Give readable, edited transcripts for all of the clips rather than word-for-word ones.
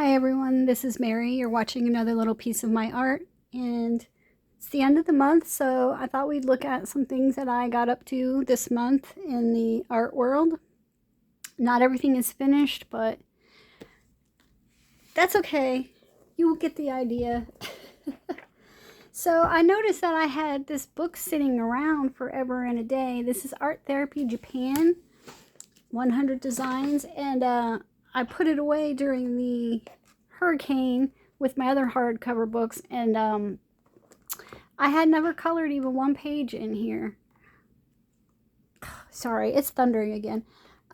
Hi everyone, this is Mary. You're watching another little piece of my art, and it's the end of the month, so I thought we'd look at some things that I got up to this month in the art world. Not everything is finished, but that's okay. You will get the idea. So I noticed that I had this book sitting around forever and a day. This is Art Therapy Japan, 100 Designs, and I put it away during the hurricane with my other hardcover books, and I had never colored even one page in here. Sorry, it's thundering again.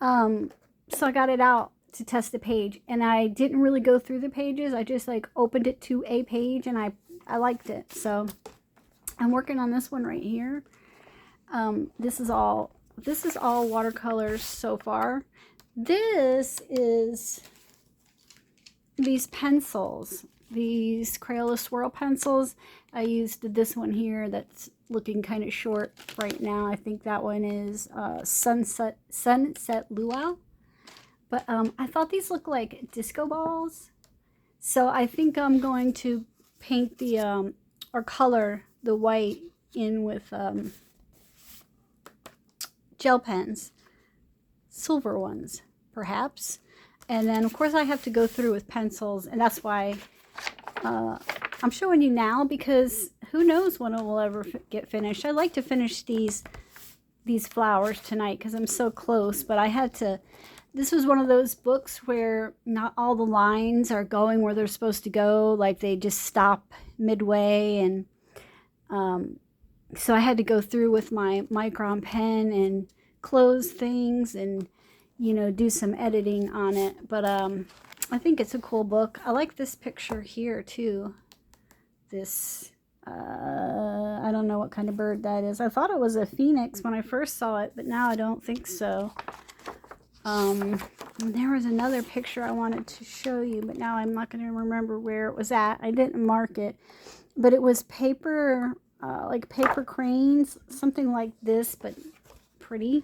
So I got it out to test the page, and I didn't really go through the pages. I just like opened it to a page, and I liked it. So I'm working on this one right here. This is all watercolors so far. This is these pencils, these Crayola Swirl pencils. I used this one here that's looking kind of short right now. I think that one is Sunset Luau. But I thought these look like disco balls. So I think I'm going to paint the, or color the white in with gel pens. Silver ones, perhaps. And then, of course, I have to go through with pencils, and that's why I'm showing you now, because who knows when it will ever get finished. I like to finish these flowers tonight because I'm so close, but I had to. This was one of those books where not all the lines are going where they're supposed to go, like they just stop midway, and so I had to go through with my Micron pen and close things and, you know, do some editing on it. But I think it's a cool book. I like this picture here too. This I don't know what kind of bird that is. I thought it was a phoenix when I first saw it, but now I don't think so. There was another picture I wanted to show you, but now I'm not going to remember where it was at. I didn't mark it, but it was paper, like paper cranes, something like this, but pretty.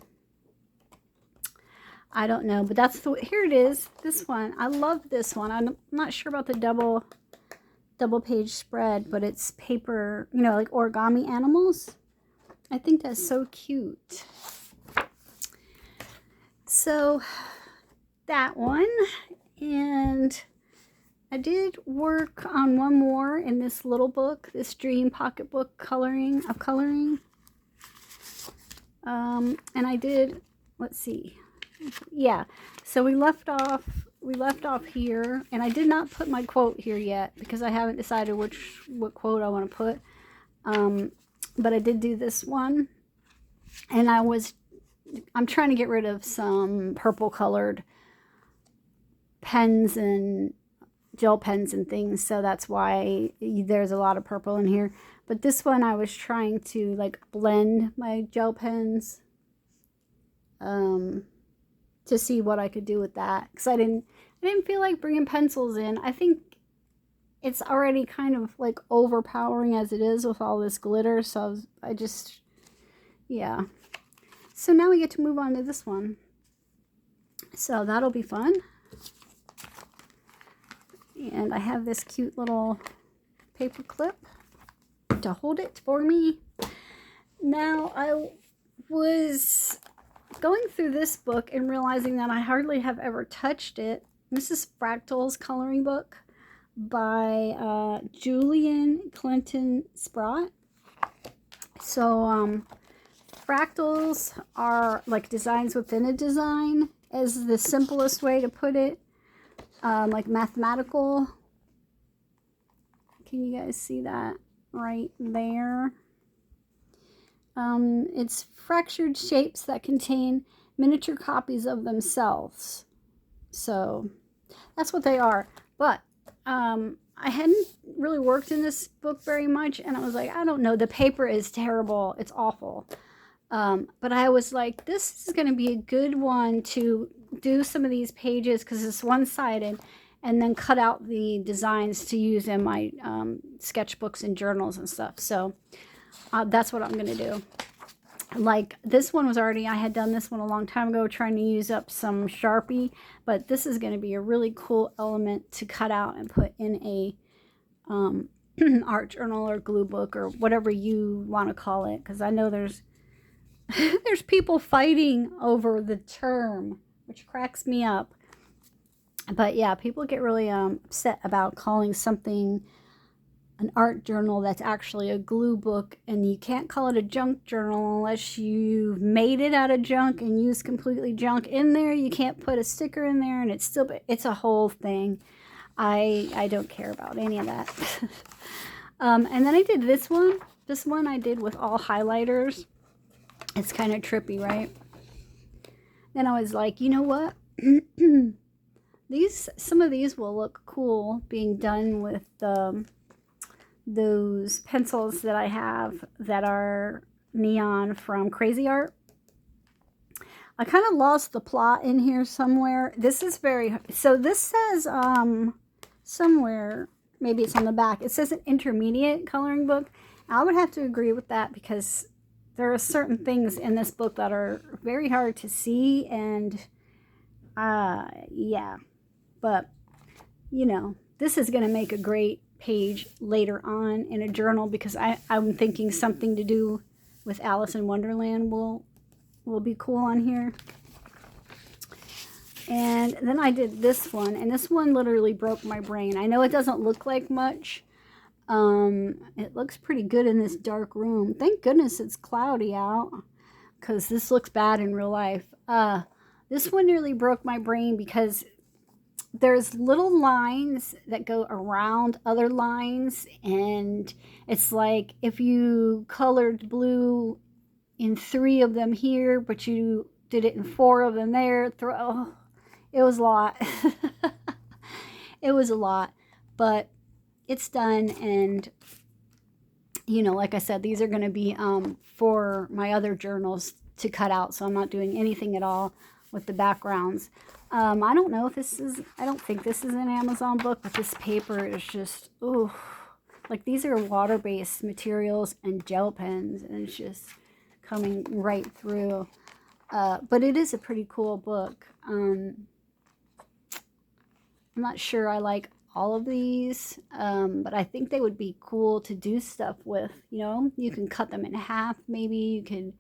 I don't know, but that's the, here it is. This one, I love this one. I'm not sure about the double page spread, but it's paper, you know, like origami animals. I think that's so cute. So that one, and I did work on one more in this little book, this Dream Pocketbook coloring. And I did, let's see. Yeah, so we left off here, and I did not put my quote here yet because I haven't decided what quote I want to put. But I did do this one, and I'm trying to get rid of some purple colored pens and gel pens and things, so that's why there's a lot of purple in here. But this one I was trying to like blend my gel pens to see what I could do with that, because I didn't feel like bringing pencils in. I think it's already kind of like overpowering as it is with all this glitter, so I just, yeah. So now we get to move on to this one. So that'll be fun. And I have this cute little paper clip to hold it for me. Now, I was going through this book and realizing that I hardly have ever touched it. This is Fractal's coloring book by Julian Clinton Sprott. So, fractals are like designs within a design, is the simplest way to put it. Like mathematical. Can you guys see that right there? It's fractured shapes that contain miniature copies of themselves. So that's what they are. But I hadn't really worked in this book very much, and I was like, I don't know, the paper is terrible. It's awful. But I was like, this is going to be a good one to do some of these pages because it's one-sided, and then cut out the designs to use in my sketchbooks and journals and stuff. So that's what I'm going to do. Like this one was already, I had done this one a long time ago trying to use up some Sharpie, but this is going to be a really cool element to cut out and put in a art journal or glue book or whatever you want to call it, because I know there's there's people fighting over the term, which cracks me up. But yeah, people get really upset about calling something an art journal that's actually a glue book, and you can't call it a junk journal unless you've made it out of junk and used completely junk in there. You can't put a sticker in there, and it's a whole thing. I don't care about any of that. And then I did this one. This one I did with all highlighters. It's kind of trippy, right? Then I was like, you know what? Some of these will look cool being done with those pencils that I have that are neon from Crazy Art. I kind of lost the plot in here somewhere. This is so this says somewhere, maybe it's on the back, it says an intermediate coloring book. I would have to agree with that, because there are certain things in this book that are very hard to see, and yeah, but you know, this is going to make a great page later on in a journal, because I'm thinking something to do with Alice in Wonderland will be cool on here. And then I did this one, and this one literally broke my brain. I know it doesn't look like much. It looks pretty good in this dark room. Thank goodness it's cloudy out, because this looks bad in real life. This one nearly broke my brain, because there's little lines that go around other lines, and it's like if you colored blue in 3 of them here, but you did it in 4 of them there. It was a lot. It was a lot, but it's done. And you know, like I said, these are going to be for my other journals to cut out, so I'm not doing anything at all with the backgrounds. I don't know if I don't think this is an Amazon book, but this paper is just, ooh, like these are water-based materials and gel pens, and it's just coming right through. But it is a pretty cool book. I'm not sure I like all of these, but I think they would be cool to do stuff with. You know, you can cut them in half. Maybe you could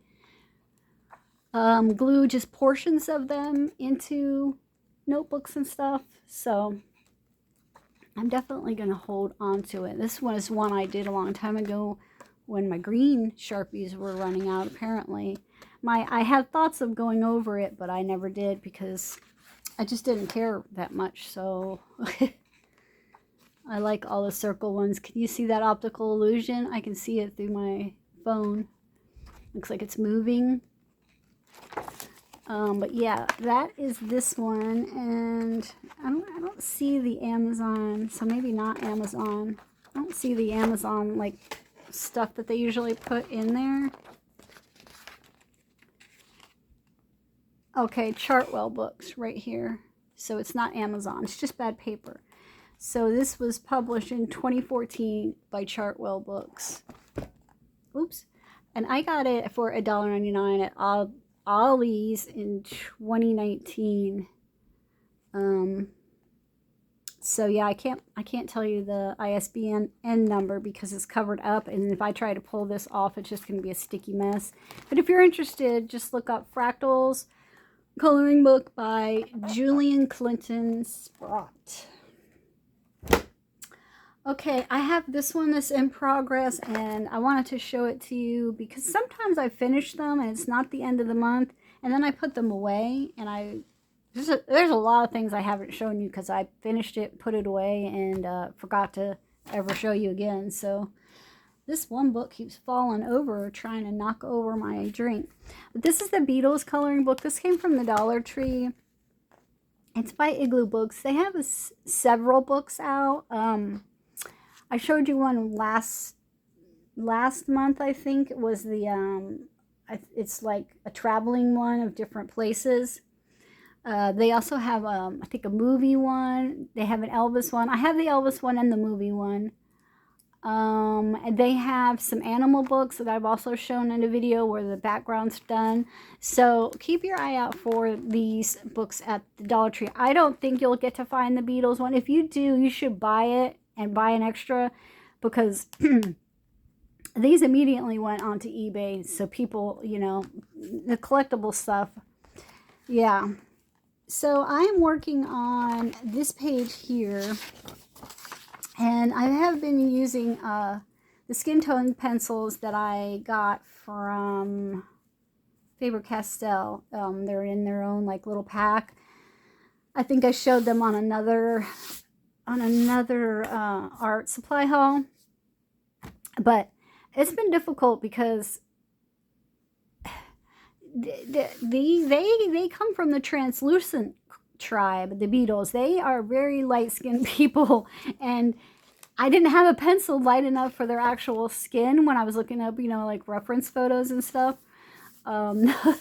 glue just portions of them into notebooks and stuff. So I'm definitely going to hold on to it. This one is one I did a long time ago when my green Sharpies were running out, apparently. I had thoughts of going over it, but I never did, because I just didn't care that much. So I like all the circle ones. Can you see that optical illusion? I can see it through my phone. Looks like it's moving. But yeah, that is this one, and I don't see the Amazon, so maybe not Amazon. I don't see the Amazon like stuff that they usually put in there. Okay, Chartwell Books right here. So it's not Amazon, it's just bad paper. So this was published in 2014 by Chartwell Books. Oops. And I got it for $1.99 at Ollie's in 2019. So yeah, I can't tell you the ISBN number because it's covered up, and if I try to pull this off, it's just going to be a sticky mess. But if you're interested, just look up Fractals Coloring Book by Julian Clinton Sprott. Okay, I have this one that's in progress, and I wanted to show it to you because sometimes I finish them and it's not the end of the month, and then I put them away, and there's a lot of things I haven't shown you because I finished it, put it away, and forgot to ever show you again. So this one book keeps falling over, trying to knock over my drink. But this is the Beatles coloring book. This came from the Dollar Tree. It's by Igloo Books. They have several books out. I showed you one last month, I think. It was the, it's like a traveling one of different places. They also have, I think, a movie one. They have an Elvis one. I have the Elvis one and the movie one. And they have some animal books that I've also shown in a video where the background's done. So keep your eye out for these books at the Dollar Tree. I don't think you'll get to find the Beatles one. If you do, you should buy it and buy an extra, because these immediately went onto eBay. So people, you know, the collectible stuff. Yeah. So I'm working on this page here. And I have been using the skin tone pencils that I got from Faber-Castell. They're in their own like little pack. I think I showed them on another art supply haul. But it's been difficult because they come from the translucent tribe, the Beatles. They are very light-skinned people, and I didn't have a pencil light enough for their actual skin when I was looking up, you know, like reference photos and stuff. So I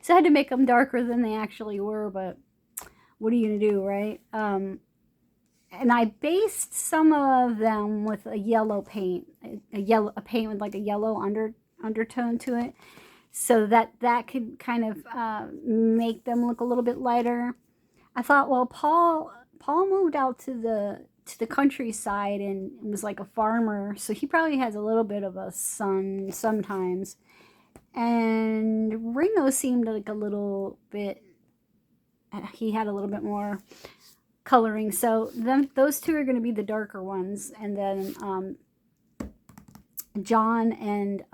had to make them darker than they actually were, but what are you gonna do, right? And I based some of them with a yellow paint, a paint with like a yellow undertone to it, so that could kind of make them look a little bit lighter. I thought, well, Paul moved out to the countryside and was like a farmer, so he probably has a little bit of a sun sometimes. And Ringo seemed like a little bit, he had a little bit more coloring. So those two are going to be the darker ones, and then John and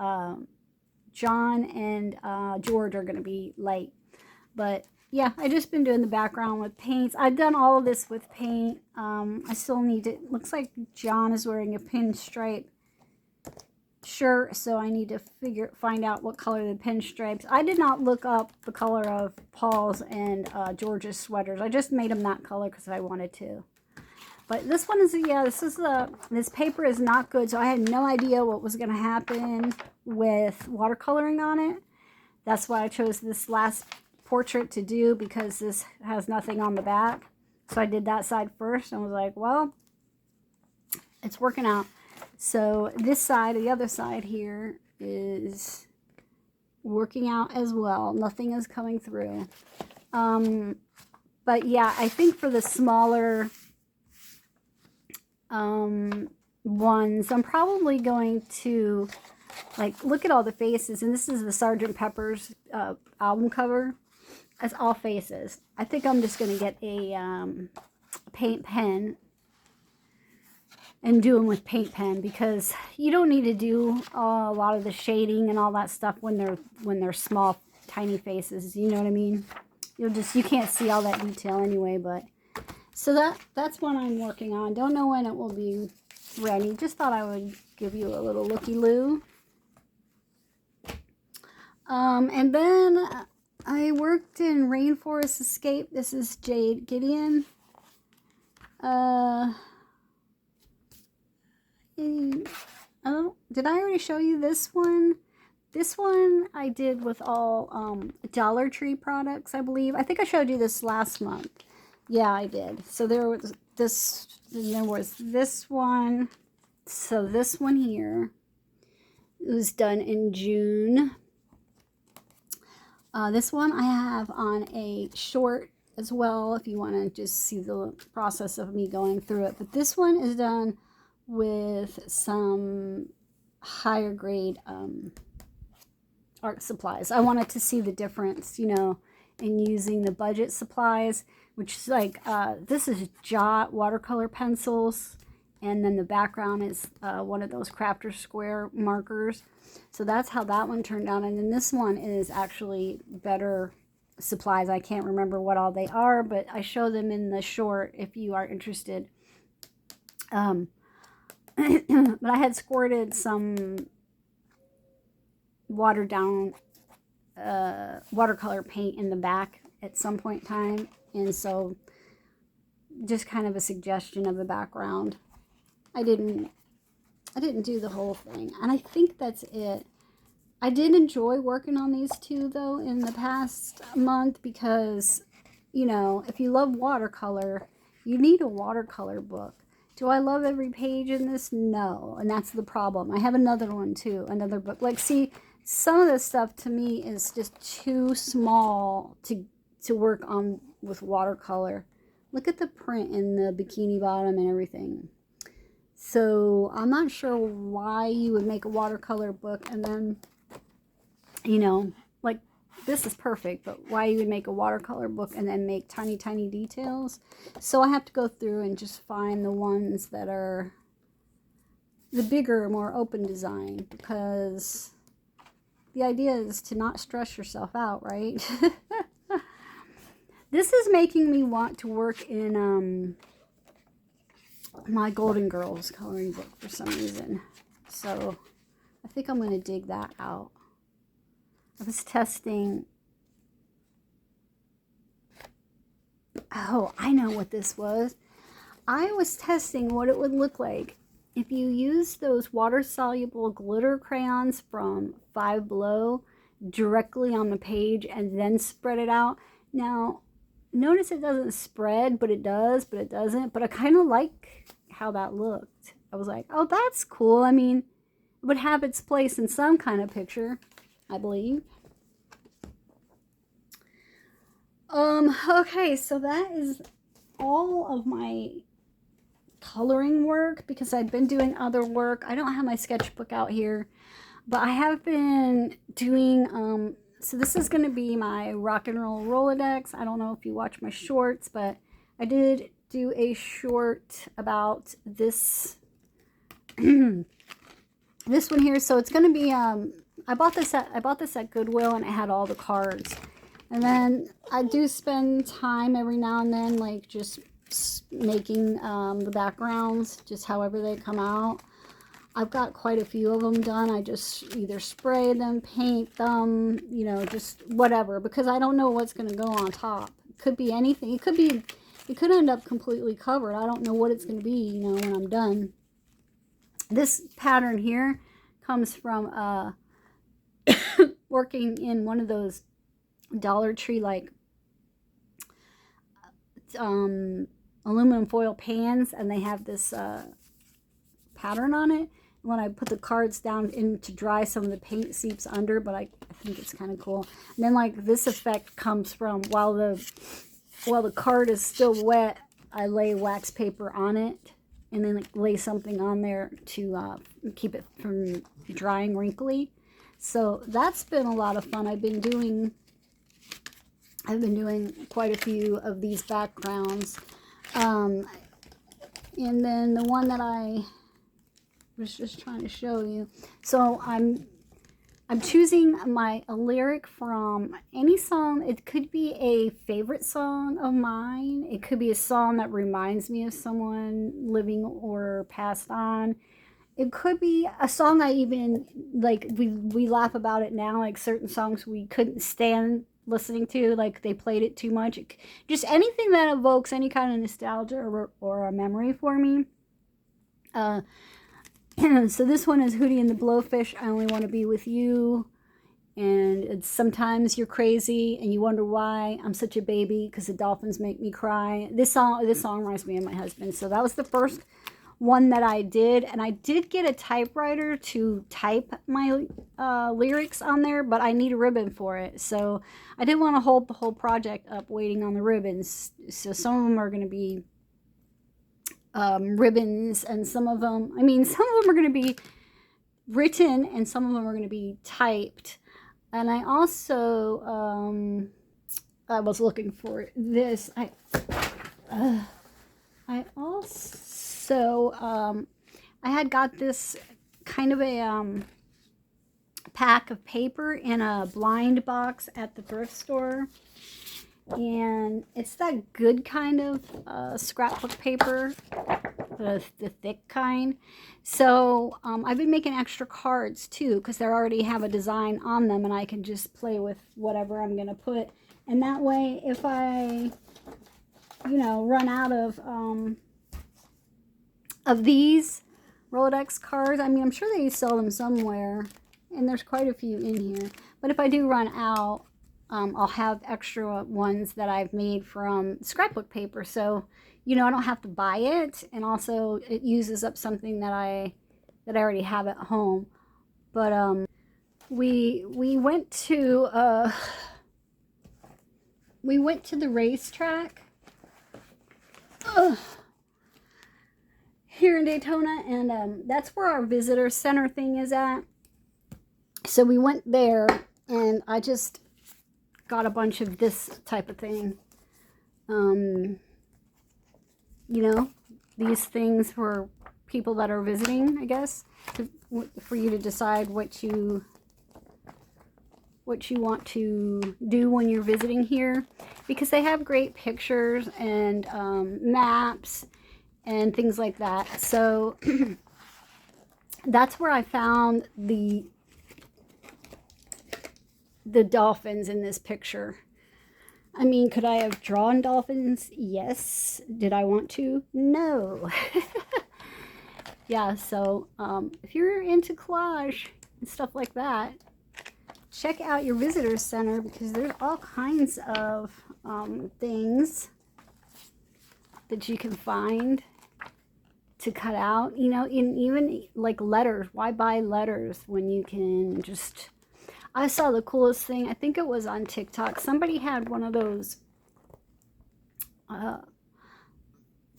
George are going to be light. But yeah, I just been doing the background with paints. I've done all of this with paint. I still need to, looks like John is wearing a pinstripe shirt, so I need to find out what color the pinstripes. I did not look up the color of Paul's and George's sweaters. I just made them that color because I wanted to. But this one is, yeah, this paper is not good, so I had no idea what was going to happen with watercoloring on it. That's why I chose this last portrait to do, because this has nothing on the back. So I did that side first and was like, well, it's working out. So this side, the other side here, is working out as well. Nothing is coming through. But yeah, I think for the smaller ones, I'm probably going to like look at all the faces. And this is the Sgt. Pepper's album cover. It's all faces. I think I'm just going to get a paint pen and do them with paint pen, because you don't need to do a lot of the shading and all that stuff when they're small, tiny faces. You know what I mean? You can't see all that detail anyway. But so that's what I'm working on. Don't know when it will be ready. Just thought I would give you a little looky-loo. And then I worked in Rainforest Escape. This is Jade Gideon. Did I already show you this one? This one I did with all Dollar Tree products, I believe. I think I showed you this last month. Yeah, I did. So there was this, and there was this one. So this one here, it was done in June. This one I have on a short as well, if you want to just see the process of me going through it. But this one is done with some higher grade art supplies. I wanted to see the difference, you know, in using the budget supplies, which is like, this is Jot watercolor pencils, and then the background is one of those Crafter Square markers. So that's how that one turned out. And then this one is actually better supplies. I can't remember what all they are, but I show them in the short if you are interested. But I had squirted some watered down watercolor paint in the back at some point in time, and so just kind of a suggestion of the background. I didn't do the whole thing, and I think that's it. I did enjoy working on these two though in the past month, because, you know, if you love watercolor, you need a watercolor book. Do I love every page in this? No. And that's the problem. I have another one too, another book. Like, see, some of this stuff to me is just too small to work on with watercolor. Look at the print in the bikini bottom and everything. So I'm not sure why you would make a watercolor book and then, you know, like this is perfect, but why you would make a watercolor book and then make tiny, tiny details. So I have to go through and just find the ones that are the bigger, more open design, because the idea is to not stress yourself out, right? This is making me want to work in my Golden Girls coloring book for some reason. So I think I'm going to dig that out. I was testing. Oh, I know what this was. I was testing what it would look like if you use those water-soluble glitter crayons from Five Below directly on the page and then spread it out. Now, notice it doesn't spread, but it does, but it doesn't. But I kind of like how that looked. I was like, oh, that's cool. I mean, it would have its place in some kind of picture, I believe. Okay, so that is all of my coloring work because I've been doing other work. I don't have my sketchbook out here, but I have been doing, so this is going to be my rock and roll Rolodex. I don't know if you watch my shorts, but I did do a short about this, this one here. So it's going to be, I bought this at Goodwill and it had all the cards. And then I do spend time every now and then, like just making the backgrounds, just however they come out. I've got quite a few of them done. I just either spray them, paint them, you know, just whatever, because I don't know what's going to go on top. It could be anything. It could end up completely covered. I don't know what it's going to be, you know, when I'm done. This pattern here comes from working in one of those Dollar Tree like aluminum foil pans, and they have this pattern on it. When I put the cards down in to dry, some of the paint seeps under, but I think it's kind of cool. And then like this effect comes from while the card is still wet, I lay wax paper on it and then like lay something on there to keep it from drying wrinkly. So that's been a lot of fun. I've been doing quite a few of these backgrounds. And then the one that I was just trying to show you. So I'm choosing a lyric from any song. It could be a favorite song of mine. It could be a song that reminds me of someone living or passed on. It could be a song I even, like, we laugh about it now, like certain songs we couldn't stand listening to, like they played it too much. Just anything that evokes any kind of nostalgia or a memory for me. So this one is Hootie and the Blowfish, I Only Want to Be With You. And it's Sometimes You're Crazy and You Wonder Why I'm Such a Baby Because the Dolphins Make Me Cry. This song reminds me of my husband. So that was the first one that I did, and I did get a typewriter to type my lyrics on there, but I need a ribbon for it, so I didn't want to hold the whole project up waiting on the ribbons. So some of them are going to be ribbons, and some of them are going to be written and some of them are going to be typed. And I also I was looking for this. I had got this kind of a pack of paper in a blind box at the thrift store, and it's that good kind of scrapbook paper, the thick kind. So I've been making extra cards too, because they already have a design on them, and I can just play with whatever I'm gonna put. And that way, if I, you know, run out of these Rolodex cards, I mean, I'm sure they sell them somewhere, and there's quite a few in here. But if I do run out, I'll have extra ones that I've made from scrapbook paper. So, you know, I don't have to buy it, and also it uses up something that I already have at home. But we went to the racetrack here in Daytona, and that's where our visitor center thing is at. So we went there, and I just got a bunch of this type of thing. You know, these things for people that are visiting, I guess, for you to decide what you want to do when you're visiting here, because they have great pictures and maps and things like that. So that's where I found the dolphins in this picture. I mean, could I have drawn dolphins? Yes. Did I want to? No. Yeah, so if you're into collage and stuff like that, check out your visitor center, because there's all kinds of things that you can find to cut out, you know, even like letters. Why buy letters when you can just... I saw the coolest thing. I think it was on TikTok. Somebody had one of those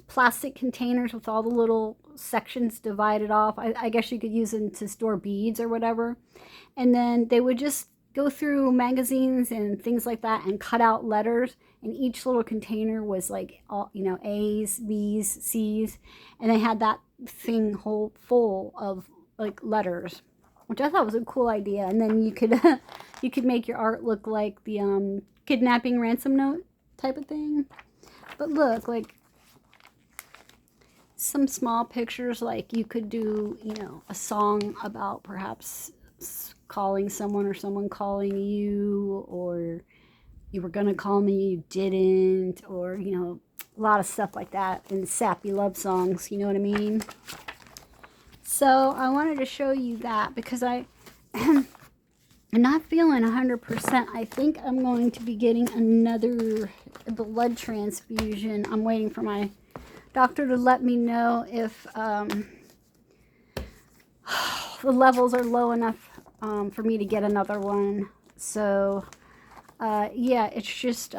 plastic containers with all the little sections divided off. I guess you could use them to store beads or whatever. And then they would just go through magazines and things like that and cut out letters. And each little container was like, all, you know, A's, B's, C's. And they had that thing whole full of like letters, which I thought was a cool idea. And then you could you could make your art look like the kidnapping ransom note type of thing. But look, like some small pictures, like you could do, you know, a song about perhaps calling someone or someone calling you, or you were gonna call me, you didn't, or, you know, a lot of stuff like that, and sappy love songs, you know what I mean? So I wanted to show you that because I'm not feeling 100%. I think I'm going to be getting another blood transfusion. I'm waiting for my doctor to let me know if the levels are low enough for me to get another one. So yeah, it's just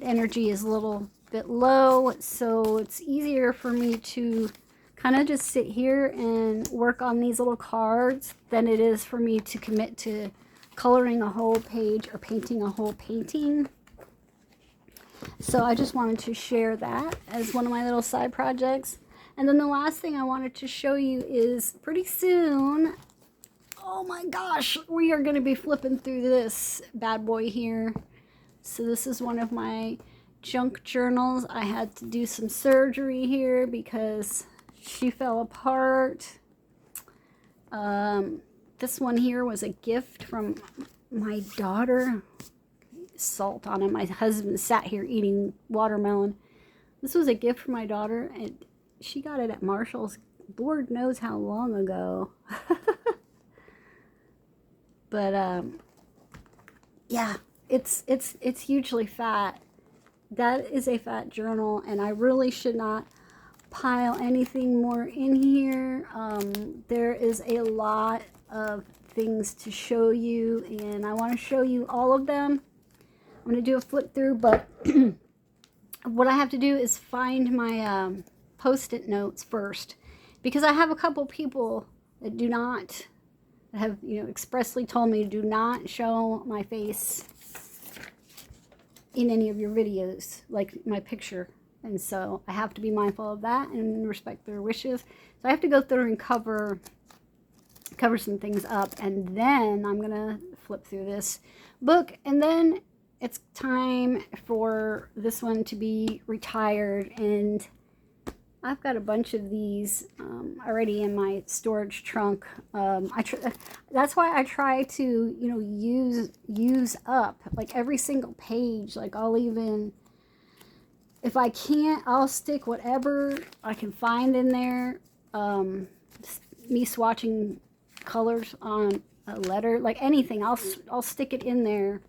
energy is a little bit low, so it's easier for me to kind of just sit here and work on these little cards than it is for me to commit to coloring a whole page or painting a whole painting. So I just wanted to share that as one of my little side projects. And then the last thing I wanted to show you is pretty soon, oh my gosh, we are going to be flipping through this bad boy here. So this is one of my junk journals. I had to do some surgery here because she fell apart. This one here was a gift from my daughter. Salt on it. My husband sat here eating watermelon. This was a gift from my daughter, and she got it at Marshall's. Lord knows how long ago. But yeah, it's hugely fat. That is a fat journal, and I really should not pile anything more in here. There is a lot of things to show you, and I want to show you all of them. I'm going to do a flip through, but what I have to do is find my post-it notes first, because I have a couple people that do not, that have, you know, expressly told me, do not show my face in any of your videos, like my picture. And so I have to be mindful of that and respect their wishes. So I have to go through and cover some things up, and then I'm gonna flip through this book, and then it's time for this one to be retired. And I've got a bunch of these already in my storage trunk. That's why I try to, you know, use up like every single page. Like I'll even, if I can't, I'll stick whatever I can find in there. Me swatching colors on a letter, like anything, I'll stick it in there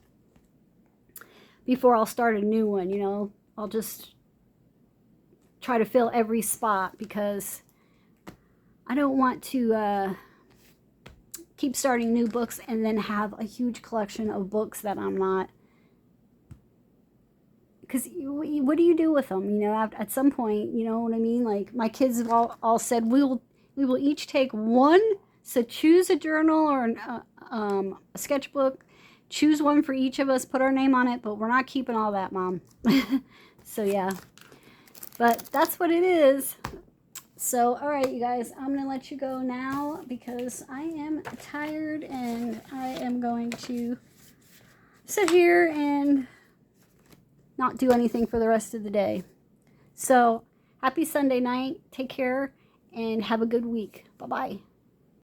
before I'll start a new one. You know, I'll just try to fill every spot because I don't want to keep starting new books and then have a huge collection of books that I'm not. Because what do you do with them? You know, at some point, you know what I mean? Like my kids have all said, we will each take one. So choose a journal or a sketchbook. Choose one for each of us. Put our name on it. But we're not keeping all that, Mom. So yeah. But that's what it is. So, all right, you guys, I'm going to let you go now because I am tired and I am going to sit here and not do anything for the rest of the day. So, happy Sunday night. Take care and have a good week. Bye-bye.